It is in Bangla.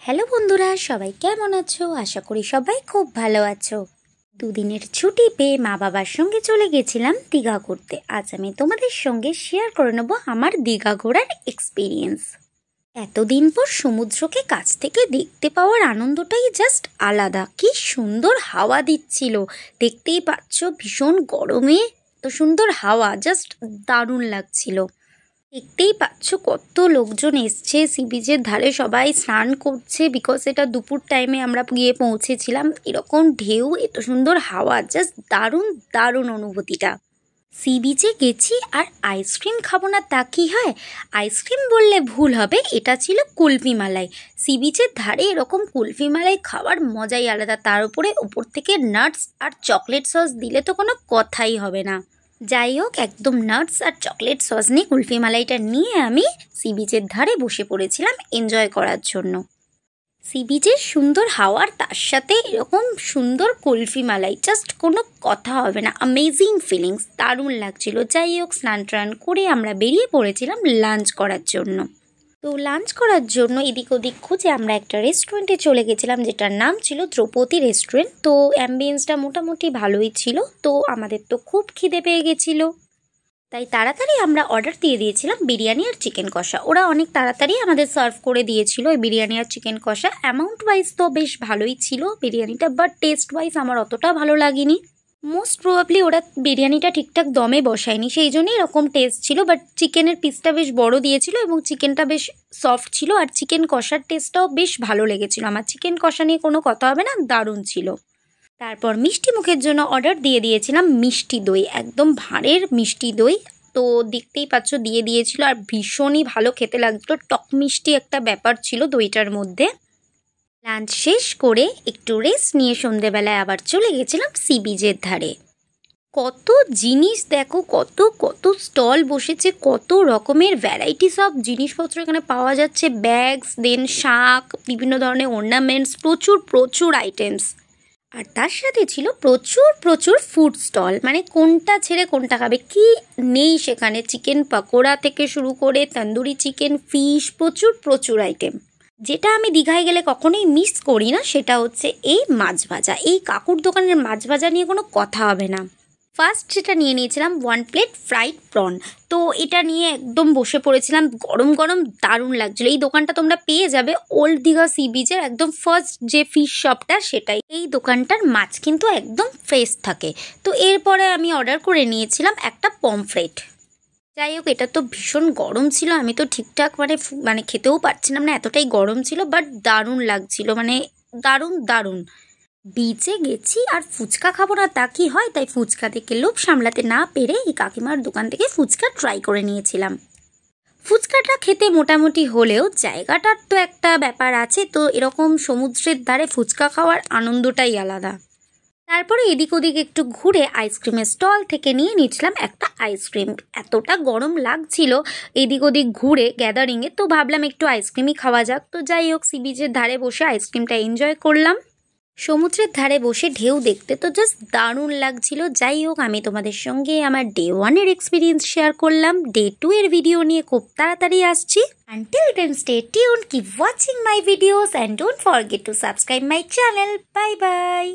হ্যালো বন্ধুরা, সবাই কেমন আছো? আশা করি সবাই খুব ভালো আছো। দুদিনের ছুটি পেয়ে মা বাবার সঙ্গে চলে গেছিলাম দীঘা ঘুরতে। আজ আমি তোমাদের সঙ্গে শেয়ার করে নেবো আমার দীঘা ঘোরার এক্সপিরিয়েন্স। এতদিন পর সমুদ্রকে কাছ থেকে দেখতে পাওয়ার আনন্দটাই জাস্ট আলাদা। কি সুন্দর হাওয়া দিচ্ছিল, দেখতেই পাচ্ছ। ভীষণ গরমে তো সুন্দর হাওয়া, জাস্ট দারুণ লাগছিল। দেখতেই পাচ্ছ কত লোকজন এসছে সি বিচের ধারে, সবাই স্নান করছে। বিকজ এটা দুপুর টাইমে আমরা গিয়ে পৌঁছেছিলাম। এরকম ঢেউ, এত সুন্দর হাওয়া, জাস্ট দারুণ দারুণ অনুভূতিটা। সি বিচে গেছি আর আইসক্রিম খাবো না তা কি হয়? আইসক্রিম বললে ভুল হবে, এটা ছিল কুলফি মালাই। সি বিচের ধারে এরকম কুলফি মালাই খাওয়ার মজাই আলাদা। তার উপরে উপর থেকে নাটস আর চকলেট সস দিলে তো কোনো কথাই হবে না। যাই হোক, একদম নাটস আর চকলেট সস নিয়ে কুলফি মালাইটা নিয়ে আমি সি বিচের ধারে বসে পড়েছিলাম এনজয় করার জন্য। সি বিচের সুন্দর হাওয়ার তার সাথে এরকম সুন্দর কুলফি মালাই, জাস্ট কোনো কথা হবে না। অ্যামেজিং ফিলিংস, দারুণ লাগছিল। যাই হোক, স্নান টান করে আমরা বেরিয়ে পড়েছিলাম লাঞ্চ করার জন্য। তো লাঞ্চ করার জন্য এদিক ওদিক খুঁজে আমরা একটা রেস্টুরেন্টে চলে গেছিলাম, যেটার নাম ছিল দ্রৌপদী রেস্টুরেন্ট। তো অ্যাম্বিয়েন্সটা মোটামুটি ভালোই ছিল। তো আমাদের তো খুব খিদে পেয়ে গেছিলো, তাই তাড়াতাড়ি আমরা অর্ডার দিয়ে দিয়েছিলাম বিরিয়ানি আর চিকেন কষা। ওরা অনেক তাড়াতাড়ি আমাদের সার্ভ করে দিয়েছিল এই বিরিয়ানি আর চিকেন কষা। অ্যামাউন্ট ওয়াইজ তো বেশ ভালোই ছিল বিরিয়ানিটা, বাট টেস্ট ওয়াইজ আমার অতটা ভালো লাগেনি। মোস্ট প্রবাবলি ওরা বিরিয়ানিটা ঠিকঠাক দমে বসায়নি, সেই জন্যই এরকম টেস্ট ছিল। বাট চিকেনের পিসটা বেশ বড় দিয়েছিল এবং চিকেনটা বেশ সফট ছিল। আর চিকেন কষার টেস্টটাও বেশ ভালো লেগেছিল আমার। চিকেন কষা নিয়ে কোনো কথা হবে না, দারুণ ছিল। তারপর মিষ্টি মুখের জন্য অর্ডার দিয়ে দিয়েছিলাম মিষ্টি দই, একদম ভাঁড়ের মিষ্টি দই। তো দেখতেই পাচ্ছ দিয়ে দিয়েছিল, আর ভীষণই ভালো খেতে লাগছিলো। টক মিষ্টি একটা ব্যাপার ছিল দইটার মধ্যে। লাঞ্চ শেষ করে একটু রেস্ট নিয়ে সন্ধেবেলায় আবার চলে গেছিলাম সি বিচের ধারে। কত জিনিস দেখো, কত কত স্টল বসেছে, কত রকমের ভ্যারাইটিস অফ জিনিসপত্র এখানে পাওয়া যাচ্ছে। ব্যাগস, দেন শাক, বিভিন্ন ধরনের অর্নামেন্টস, প্রচুর প্রচুর আইটেমস। আর তার সাথে ছিল প্রচুর প্রচুর ফুড স্টল, মানে কোনটা ছেড়ে কোনটা খাবে কি নেই সেখানে। চিকেন পকোড়া থেকে শুরু করে তন্দুরি চিকেন, ফিশ, প্রচুর প্রচুর আইটেম। যেটা আমি দীঘায় গেলে কখনোই মিস করি না সেটা হচ্ছে এই মাছ ভাজা। এই কাকুর দোকানের মাছ ভাজা নিয়ে কোনো কথা হবে না। ফার্স্ট যেটা নিয়ে নিয়েছিলাম 1 প্লেট ফ্রাইড প্রন। তো এটা নিয়ে একদম বসে পড়েছিলাম, গরম গরম, দারুণ লাগছিলো। এই দোকানটা তোমরা পেয়ে যাবে ওল্ড দীঘা সি বিচের একদম ফার্স্ট যে ফিশ শপটা সেটাই। এই দোকানটার মাছ কিন্তু একদম ফ্রেশ থাকে। তো এরপরে আমি অর্ডার করে নিয়েছিলাম একটা পমফ্রেট। যাই হোক, এটা তো ভীষণ গরম ছিল, আমি তো ঠিকঠাক মানে খেতেও পারছিলাম না, এতটাই গরম ছিল। বাট দারুণ লাগছিল, মানে দারুণ দারুণ। বিচে গেছি আর ফুচকা খাবো না তা কি হয়, তাই ফুচকা থেকে লোভ সামলাতে না পেরে এই কাকিমার দোকান থেকে ফুচকা ট্রাই করে নিয়েছিলাম। ফুচকাটা খেতে মোটামুটি হলেও জায়গাটার তো একটা ব্যাপার আছে। তো এরকম সমুদ্রের ধারে ফুচকা খাওয়ার আনন্দটাই আলাদা। তারপরে এদিক ওদিক একটু ঘুরে আইসক্রিমের স্টল থেকে নিয়ে নিয়েছিলাম একটা আইসক্রিম। এতটা গরম লাগছিল এদিক ওদিক ঘুরে গ্যাদারিংয়ে, তো ভাবলাম একটু আইসক্রিমই খাওয়া যাক। তো যাই হোক, সি বিচের ধারে বসে আইসক্রিমটা এনজয় করলাম। সমুদ্রের ধারে বসে ঢেউ দেখতে তো জাস্ট দারুণ লাগছিল। যাই হোক, আমি তোমাদের সঙ্গে আমার ডে 1 এক্সপিরিয়েন্স শেয়ার করলাম। ডে 2 ভিডিও নিয়ে খুব তাড়াতাড়ি আসছি। Until then, stay tuned, keep watching my videos and don't forget to subscribe my channel. Bye bye.